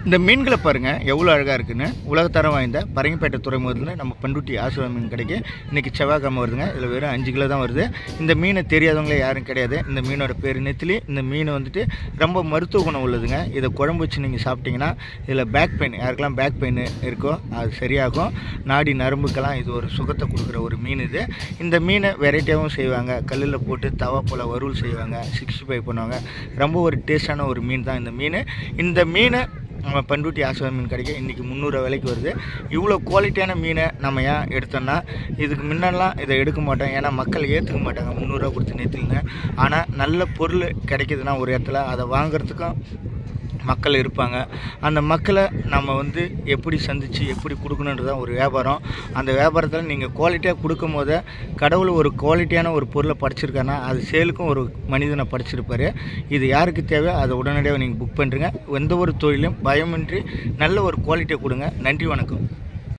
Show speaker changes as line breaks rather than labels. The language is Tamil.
இந்த மீன்களை பாருங்கள் எவ்வளோ அழகாக இருக்குன்னு. உலகத்தரம் வாய்ந்த பரங்கிப்பேட்டை துறைமுகத்தில் நம்ம பண்ருட்டி ஆசிரியர் மீன் கடைக்கு இன்றைக்கி செவ்வாய்க்கிழமை வருதுங்க. இதில் வெறும் 5 கிலோ தான் வருது. இந்த மீனை தெரியாதவங்களே யாரும் கிடையாது. இந்த மீனோட பேர் நெத்திலி. இந்த மீன் வந்துட்டு ரொம்ப மருத்துவ குணம் உள்ளதுங்க. இதை குழம்பு வச்சு நீங்கள் சாப்பிட்டீங்கன்னா இதில் பேக் பெயின், யாருக்கெல்லாம் பேக் பெயின் இருக்கோ அது சரியாகும். நாடி நரம்புக்கெல்லாம் இது ஒரு சுகத்தை கொடுக்குற ஒரு மீன் இது. இந்த மீனை வெரைட்டியாகவும் செய்வாங்க. கல்லில் போட்டு தவா போல் வறுவல் செய்வாங்க, 65 பண்ணுவாங்க. ரொம்ப ஒரு டேஸ்டான ஒரு மீன் தான் இந்த மீன். இந்த மீனை நம்ம பண்ருட்டி ஆசிரியர் மீன் கடைக்கு இன்றைக்கி 300 விலைக்கு வருது. இவ்வளோ குவாலிட்டியான மீனை நம்ம ஏன் எடுத்தோம்னா, இதுக்கு முன்னெல்லாம் இதை எடுக்க மாட்டோம். ஏன்னா மக்கள் ஏற்றுக்க மாட்டாங்க 300 ரூபா கொடுத்து நெத்திலிங்க. ஆனால் நல்ல பொருள் கிடைக்கிதுன்னா ஒரு இடத்துல அதை வாங்குறதுக்கும் மக்கள் இருப்பாங்க. அந்த மக்களை நம்ம வந்து எப்படி சந்தித்து எப்படி கொடுக்கணுன்றது தான் ஒரு வியாபாரம். அந்த வியாபாரத்தில் நீங்கள் குவாலிட்டியாக கொடுக்கும் போது கடவுள் ஒரு குவாலிட்டியான ஒரு பொருளை படைச்சிருக்காருன்னா அது சேலுக்கும் ஒரு மனிதனை படைச்சிருப்பார். இது யாருக்கு தேவை அதை உடனடியாக நீங்கள் புக் பண்ணுறீங்க. எந்த ஒரு தொழிலும் பயமின்றி நல்ல ஒரு குவாலிட்டியை கொடுங்க. நன்றி, வணக்கம்.